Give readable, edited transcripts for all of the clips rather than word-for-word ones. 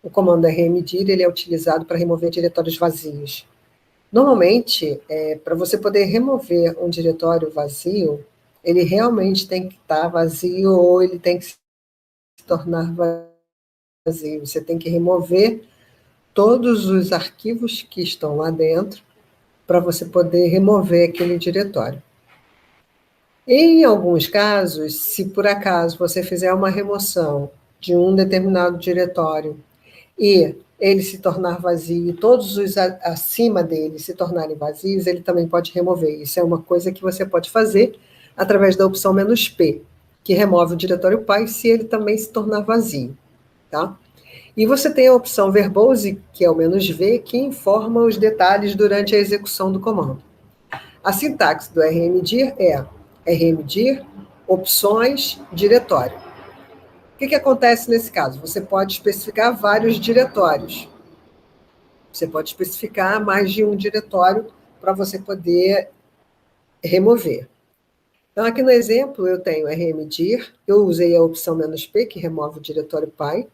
o comando rmdir ele é utilizado para remover diretórios vazios. Normalmente, para você poder remover um diretório vazio, ele realmente tem que estar vazio ou ele tem que se tornar vazio. Você tem que remover todos os arquivos que estão lá dentro para você poder remover aquele diretório. Em alguns casos, se por acaso você fizer uma remoção de um determinado diretório e ele se tornar vazio e todos os acima dele se tornarem vazios, ele também pode remover. Isso é uma coisa que você pode fazer através da opção "-p", que remove o diretório pai se ele também se tornar vazio, tá? E você tem a opção "verbose", que é o "-v", que informa os detalhes durante a execução do comando. A sintaxe do rmdir é rmdir, opções, diretório. O que acontece nesse caso? Você pode especificar vários diretórios. Você pode especificar mais de um diretório para você poder remover. Então, aqui no exemplo, eu tenho rmdir, eu usei a opção "-p", que remove o diretório pai,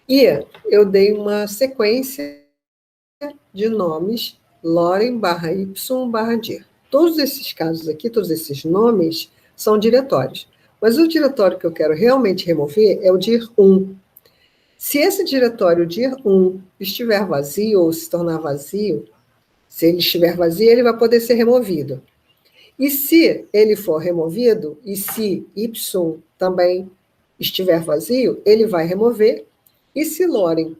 e eu dei uma sequência de nomes Loren/y/dir. Todos esses casos aqui, todos esses nomes, são diretórios. Mas o diretório que eu quero realmente remover é o dir1. Se esse diretório dir1 estiver vazio ou se tornar vazio, se ele estiver vazio, ele vai poder ser removido. E se ele for removido, e se y também estiver vazio, ele vai remover. E se Loren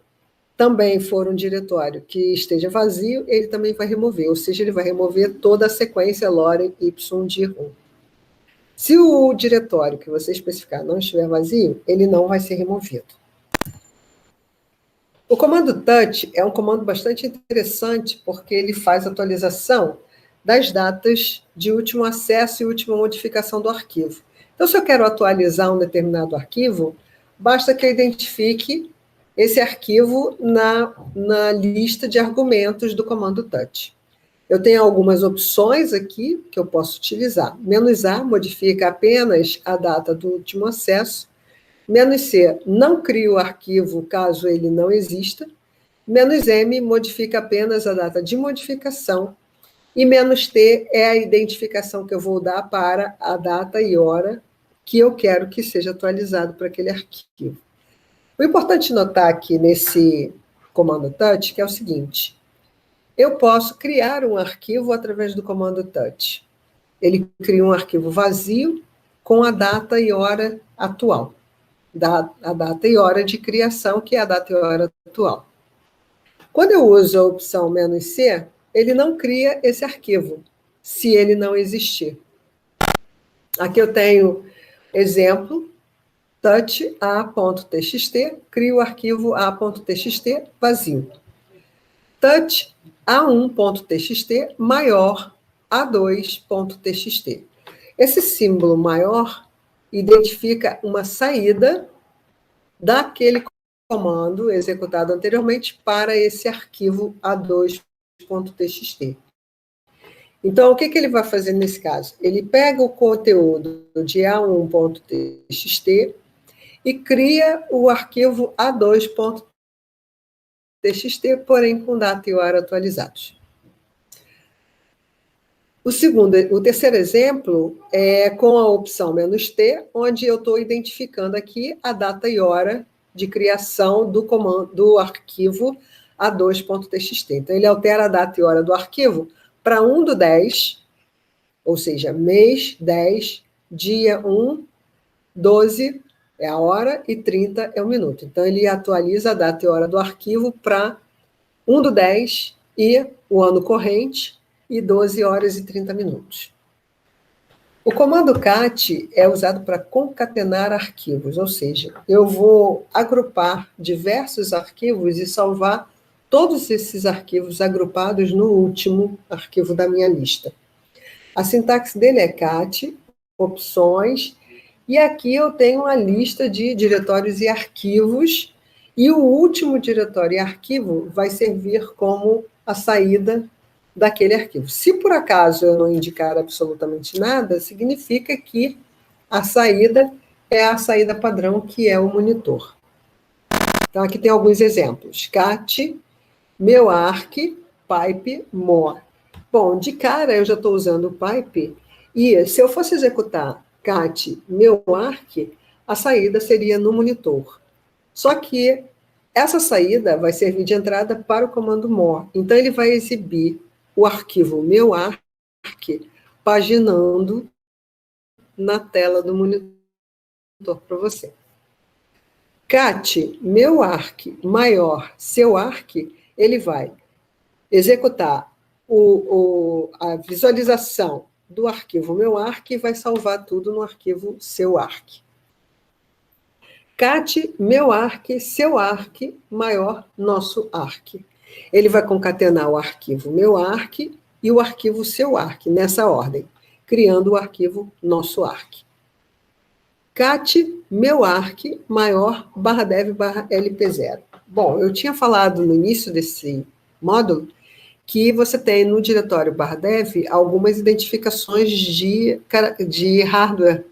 também for um diretório que esteja vazio, ele também vai remover, ou seja, ele vai remover toda a sequência Loren y dir1. Se o diretório que você especificar não estiver vazio, ele não vai ser removido. O comando touch é um comando bastante interessante porque ele faz atualização das datas de último acesso e última modificação do arquivo. Então, se eu quero atualizar um determinado arquivo, basta que eu identifique esse arquivo na lista de argumentos do comando touch. Eu tenho algumas opções aqui que eu posso utilizar. "-a" modifica apenas a data do último acesso. "-c" não cria o arquivo caso ele não exista. "-m" modifica apenas a data de modificação. E "-t" é a identificação que eu vou dar para a data e hora que eu quero que seja atualizado para aquele arquivo. O importante notar aqui nesse comando touch que é o seguinte: eu posso criar um arquivo através do comando touch. Ele cria um arquivo vazio com a data e hora atual. A data e hora de criação, que é a data e hora atual. Quando eu uso a opção "-c", ele não cria esse arquivo, se ele não existir. Aqui eu tenho exemplo, touch a.txt, cria o arquivo a.txt vazio. Touch a1.txt maior a2.txt. Esse símbolo maior identifica uma saída daquele comando executado anteriormente para esse arquivo a2.txt. Então, o que ele vai fazer nesse caso? Ele pega o conteúdo de a1.txt e cria o arquivo a2.txt, porém com data e hora atualizados. O terceiro exemplo é com a opção "-t", onde eu estou identificando aqui a data e hora de criação do arquivo a2.txt. Então, ele altera a data e hora do arquivo para 1/10, ou seja, mês 10, dia 1, 12 é a hora e 30 é o minuto. Então, ele atualiza a data e hora do arquivo para 1/10 e o ano corrente e 12 horas e 30 minutos. O comando cat é usado para concatenar arquivos, ou seja, eu vou agrupar diversos arquivos e salvar todos esses arquivos agrupados no último arquivo da minha lista. A sintaxe dele é cat, opções, e aqui eu tenho uma lista de diretórios e arquivos, e o último diretório e arquivo vai servir como a saída daquele arquivo. Se por acaso eu não indicar absolutamente nada, significa que a saída é a saída padrão, que é o monitor. Então, aqui tem alguns exemplos. cat, meu arc, pipe, more. Bom, de cara eu já estou usando o pipe, e se eu fosse executar cat, meu arc, a saída seria no monitor. Só que essa saída vai servir de entrada para o comando more. Então, ele vai exibir o arquivo meu arc paginando na tela do monitor para você. cat, meu arc, maior, seu arc, ele vai executar a visualização do arquivo meu arc e vai salvar tudo no arquivo seu arc. cat, meu arc, seu arc, maior, nosso arc. Ele vai concatenar o arquivo meu arc e o arquivo seu arc, nessa ordem, criando o arquivo nosso arc. cat, meu arc, maior, /dev, /lp0. Bom, eu tinha falado no início desse módulo que você tem no diretório /dev algumas identificações de hardware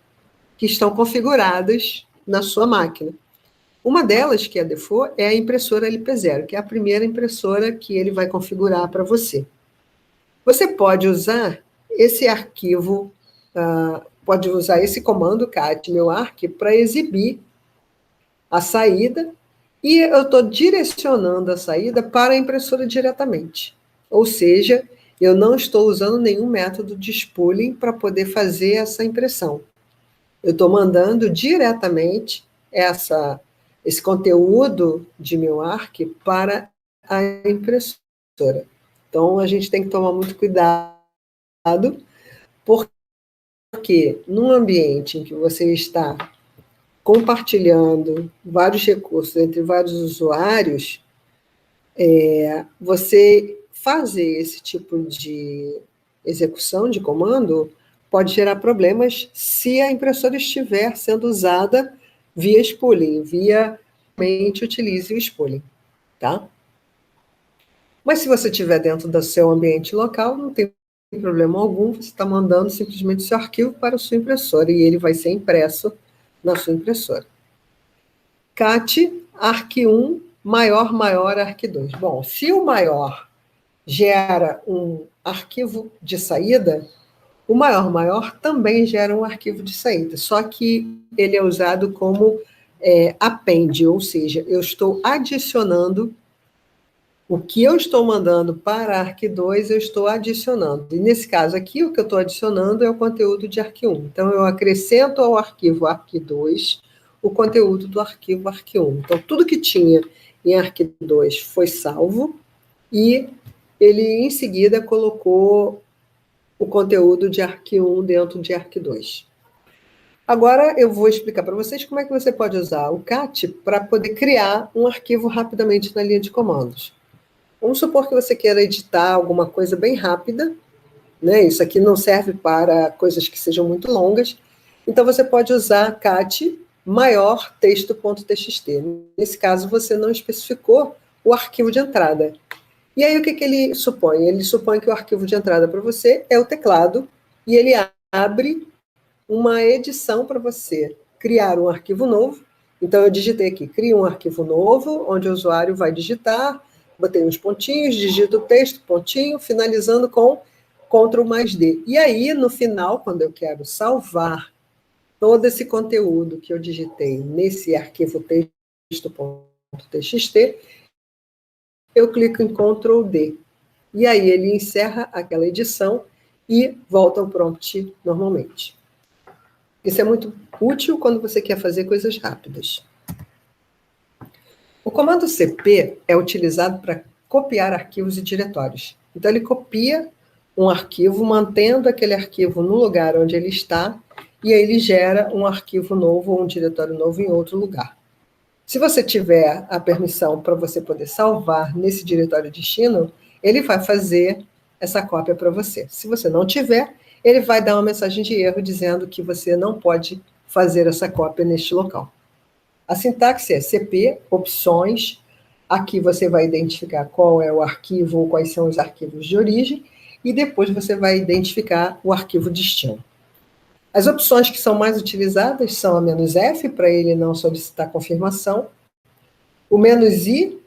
que estão configuradas na sua máquina. Uma delas, que é a default, é a impressora LP0, que é a primeira impressora que ele vai configurar para você. Você pode usar esse arquivo, pode usar esse comando cat meu arc para exibir a saída, e eu estou direcionando a saída para a impressora diretamente. Ou seja, eu não estou usando nenhum método de spooling para poder fazer essa impressão. Eu estou mandando diretamente esse conteúdo de meu arc para a impressora. Então, a gente tem que tomar muito cuidado, porque num ambiente em que você está compartilhando vários recursos entre vários usuários, você fazer esse tipo de execução de comando pode gerar problemas se a impressora estiver sendo usada via spooling, utilize o spooling, tá? Mas se você estiver dentro do seu ambiente local, não tem problema algum, você está mandando simplesmente o seu arquivo para a sua impressora e ele vai ser impresso na sua impressora. cat, arc1, maior, arc2. Bom, se o maior gera um arquivo de saída, o maior também gera um arquivo de saída, só que ele é usado como append, ou seja, eu estou adicionando o que eu estou mandando para arc2, eu estou adicionando. E nesse caso aqui, o que eu estou adicionando é o conteúdo de arc1. Então, eu acrescento ao arquivo arc2 o conteúdo do arquivo arc1. Então, tudo que tinha em arc2 foi salvo e ele, em seguida, colocou o conteúdo de arc1 dentro de arc2. Agora, eu vou explicar para vocês como é que você pode usar o cat para poder criar um arquivo rapidamente na linha de comandos. Vamos supor que você queira editar alguma coisa bem rápida, né? Isso aqui não serve para coisas que sejam muito longas. Então, você pode usar cat maior texto.txt. Nesse caso, você não especificou o arquivo de entrada. E aí, o que ele supõe? Ele supõe que o arquivo de entrada para você é o teclado, e ele abre uma edição para você criar um arquivo novo. Então, eu digitei aqui, cria um arquivo novo, onde o usuário vai digitar, botei uns pontinhos, digito o texto, pontinho, finalizando com Ctrl+D. E aí, no final, quando eu quero salvar todo esse conteúdo que eu digitei nesse arquivo texto.txt, eu clico em Ctrl+D. E aí ele encerra aquela edição e volta ao prompt normalmente. Isso é muito útil quando você quer fazer coisas rápidas. O comando cp é utilizado para copiar arquivos e diretórios. Então, ele copia um arquivo, mantendo aquele arquivo no lugar onde ele está, e aí ele gera um arquivo novo ou um diretório novo em outro lugar. Se você tiver a permissão para você poder salvar nesse diretório destino, ele vai fazer essa cópia para você. Se você não tiver, ele vai dar uma mensagem de erro dizendo que você não pode fazer essa cópia neste local. A sintaxe é cp, opções, aqui você vai identificar qual é o arquivo ou quais são os arquivos de origem, e depois você vai identificar o arquivo destino. As opções que são mais utilizadas são a "-f", para ele não solicitar confirmação, O "-i",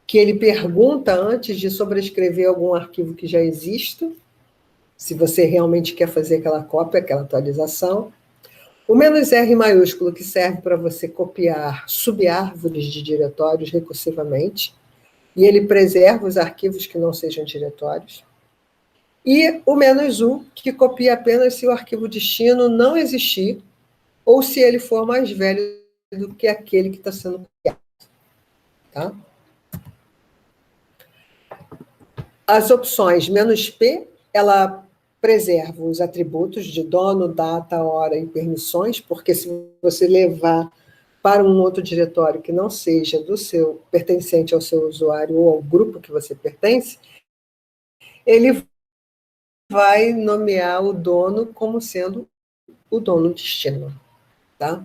que ele pergunta antes de sobrescrever algum arquivo que já exista, se você realmente quer fazer aquela cópia, aquela atualização. O "-r" maiúsculo, que serve para você copiar subárvores de diretórios recursivamente, e ele preserva os arquivos que não sejam diretórios. E o "-u", que copia apenas se o arquivo destino não existir, ou se ele for mais velho do que aquele que está sendo copiado. Tá? As opções "-p", ela preserva os atributos de dono, data, hora e permissões, porque se você levar para um outro diretório que não seja do seu, pertencente ao seu usuário ou ao grupo que você pertence, ele vai nomear o dono como sendo o dono destino. Tá?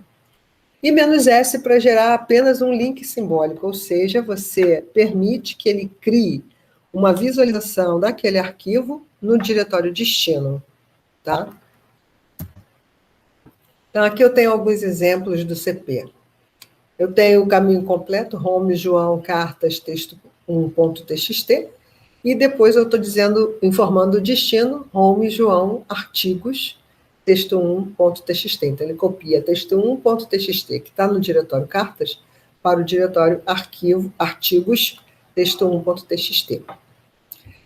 E "-s" para gerar apenas um link simbólico, ou seja, você permite que ele crie uma visualização daquele arquivo no diretório destino. Tá? Então, aqui eu tenho alguns exemplos do CP. Eu tenho o caminho completo, home, João, cartas, texto 1.txt, e depois eu estou dizendo, informando o destino, home, João, artigos, texto 1.txt. Então, ele copia texto 1.txt, que está no diretório cartas, para o diretório arquivo, artigos, texto 1.txt.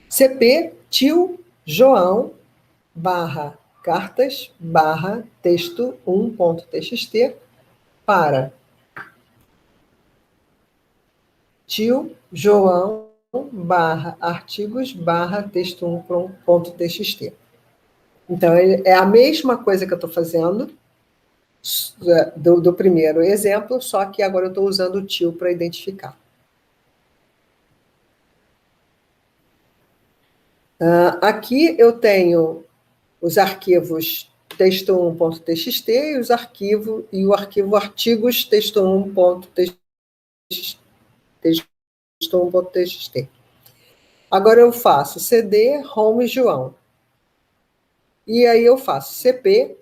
CP, tio, João, barra, cartas, barra, texto 1.txt, para tio, João, barra, artigos, barra, texto 1.txt. Então, é a mesma coisa que eu estou fazendo do primeiro exemplo, só que agora eu estou usando o tio para identificar. Aqui eu tenho os arquivos texto 1.txt e o arquivo artigos texto 1.txt. Agora eu faço cd, home, João. E aí eu faço cp,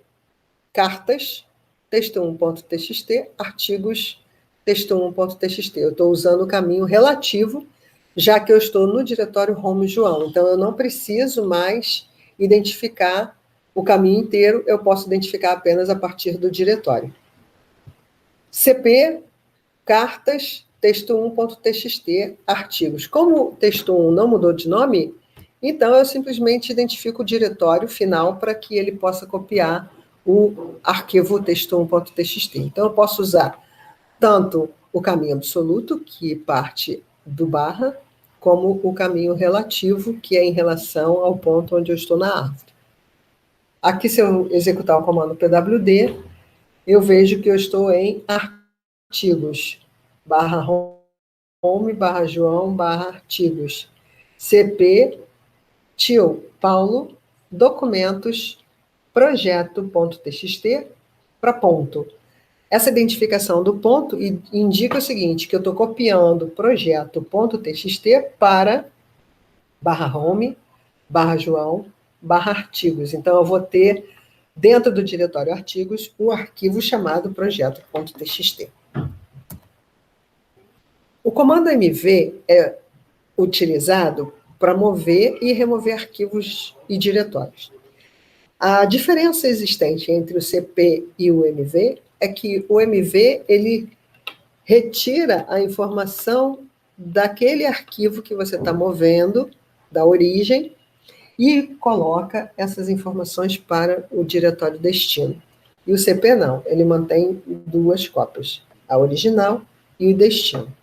cartas, texto 1.txt, artigos, texto 1.txt. Eu estou usando o caminho relativo, já que eu estou no diretório home João. Então, eu não preciso mais identificar o caminho inteiro, eu posso identificar apenas a partir do diretório. CP, cartas, texto 1.txt, artigos. Como o texto 1 não mudou de nome, então eu simplesmente identifico o diretório final para que ele possa copiar o arquivo texto 1.txt. Então, eu posso usar tanto o caminho absoluto, que parte do barra, como o caminho relativo, que é em relação ao ponto onde eu estou na árvore. Aqui, se eu executar o comando pwd, eu vejo que eu estou em artigos, barra home, barra João, barra artigos. CP, tio, Paulo, documentos, projeto.txt, para ponto. Essa identificação do ponto indica o seguinte, que eu estou copiando projeto.txt para barra home, barra João, barra artigos. Então, eu vou ter, dentro do diretório artigos, um arquivo chamado projeto.txt. O comando mv é utilizado para mover e remover arquivos e diretórios. A diferença existente entre o CP e o MV é que o MV, ele retira a informação daquele arquivo que você está movendo, da origem, e coloca essas informações para o diretório destino. E o CP não, ele mantém duas cópias, a original e o destino.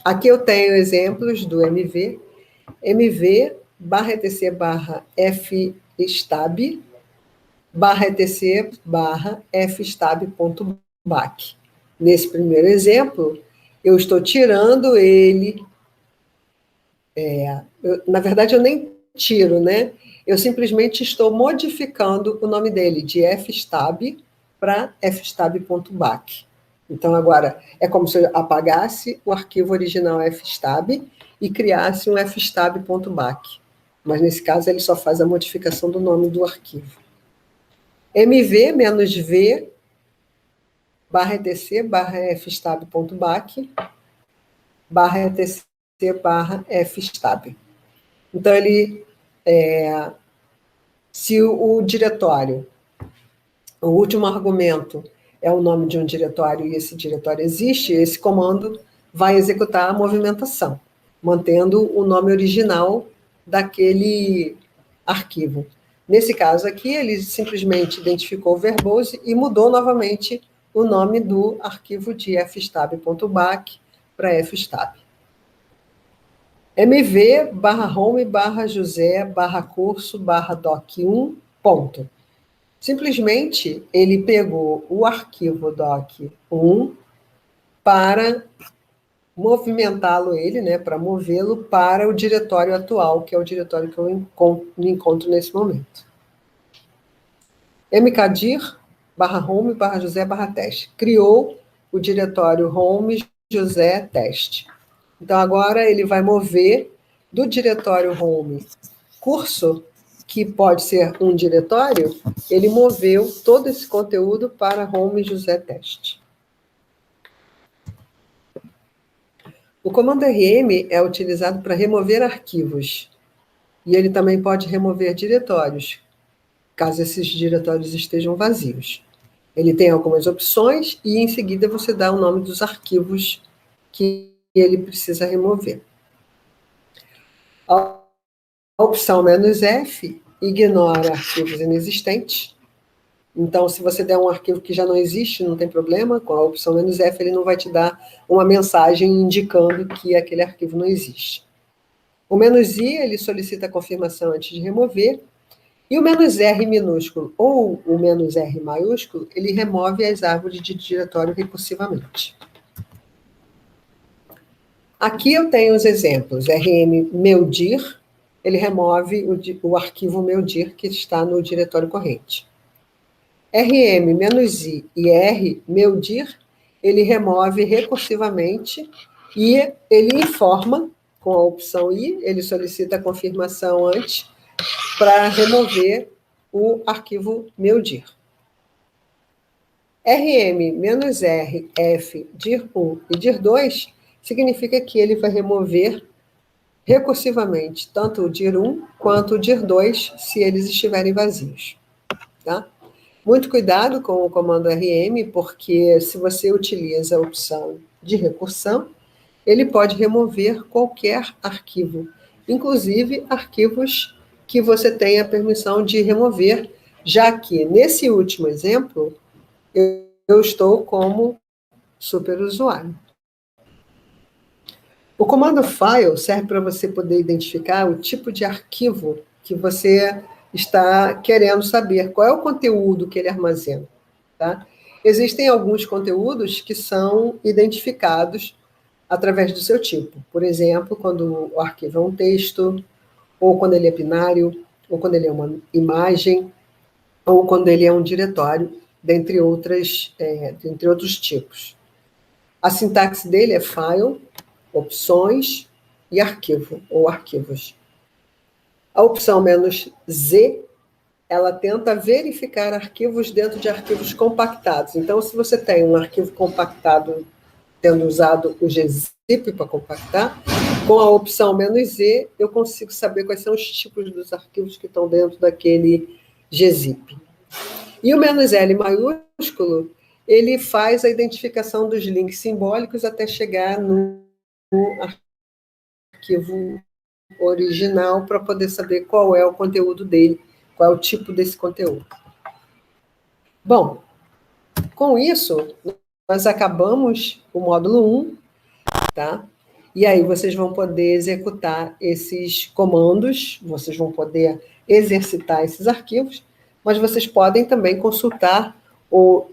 Aqui eu tenho exemplos do MV, MV /etc /fstab, /etc /fstab.back. Nesse primeiro exemplo, eu estou tirando ele, na verdade eu nem tiro, né? Eu simplesmente estou modificando o nome dele de fstab para fstab.back. Então, agora, é como se eu apagasse o arquivo original fstab e criasse um fstab.back. Mas, nesse caso, ele só faz a modificação do nome do arquivo. mv-v /etc /fstab.back, etc barra fstab. Então, se o diretório, o último argumento é o nome de um diretório e esse diretório existe, esse comando vai executar a movimentação, mantendo o nome original daquele arquivo. Nesse caso aqui, ele simplesmente identificou o verbose e mudou novamente o nome do arquivo de fstab.back para fstab. mv /home /josé /curso /doc1 ponto. Simplesmente, ele pegou o arquivo doc1 para movimentá-lo, para movê-lo para o diretório atual, que é o diretório que eu me encontro nesse momento. mkdir /home /josé /teste. Criou o diretório home josé teste. Então, agora ele vai mover do diretório home curso, que pode ser um diretório, ele moveu todo esse conteúdo para home josé teste. O comando rm é utilizado para remover arquivos. E ele também pode remover diretórios, caso esses diretórios estejam vazios. Ele tem algumas opções e, em seguida, você dá o nome dos arquivos que ele precisa remover. A opção "-f" ignora arquivos inexistentes. Então, se você der um arquivo que já não existe, não tem problema, com a opção "-f", ele não vai te dar uma mensagem indicando que aquele arquivo não existe. O "-i", ele solicita a confirmação antes de remover, e o "-r" minúsculo ou o "-r" maiúsculo, ele remove as árvores de diretório recursivamente. Aqui eu tenho os exemplos. rm meudir, ele remove o arquivo meudir que está no diretório corrente. rm-i e r meudir, ele remove recursivamente e ele informa, com a opção i, ele solicita a confirmação antes para remover o arquivo meudir. rm-r f dir1 e dir2 significa que ele vai remover recursivamente tanto o dir1 quanto o dir2 se eles estiverem vazios. Tá? Muito cuidado com o comando rm, porque se você utiliza a opção de recursão, ele pode remover qualquer arquivo, inclusive arquivos que você tenha permissão de remover, já que, nesse último exemplo, eu estou como superusuário. O comando file serve para você poder identificar o tipo de arquivo que você está querendo saber, qual é o conteúdo que ele armazena. Tá? Existem alguns conteúdos que são identificados através do seu tipo. Por exemplo, quando o arquivo é um texto, ou quando ele é binário, ou quando ele é uma imagem, ou quando ele é um diretório, dentre outros tipos. A sintaxe dele é file, opções e arquivo, ou arquivos. A opção "-z", ela tenta verificar arquivos dentro de arquivos compactados. Então, se você tem um arquivo compactado tendo usado o gzip para compactar, com a opção "-z", eu consigo saber quais são os tipos dos arquivos que estão dentro daquele gzip. E o "-l" maiúsculo, ele faz a identificação dos links simbólicos até chegar no arquivo original para poder saber qual é o conteúdo dele, qual é o tipo desse conteúdo. Bom, com isso, nós acabamos o módulo 1, tá? E aí vocês vão poder executar esses comandos, vocês vão poder exercitar esses arquivos, mas vocês podem também consultar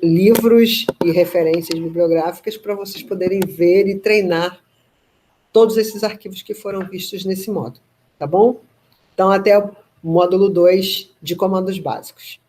livros e referências bibliográficas para vocês poderem ver e treinar todos esses arquivos que foram vistos nesse módulo, tá bom? Então, até o módulo 2 de comandos básicos.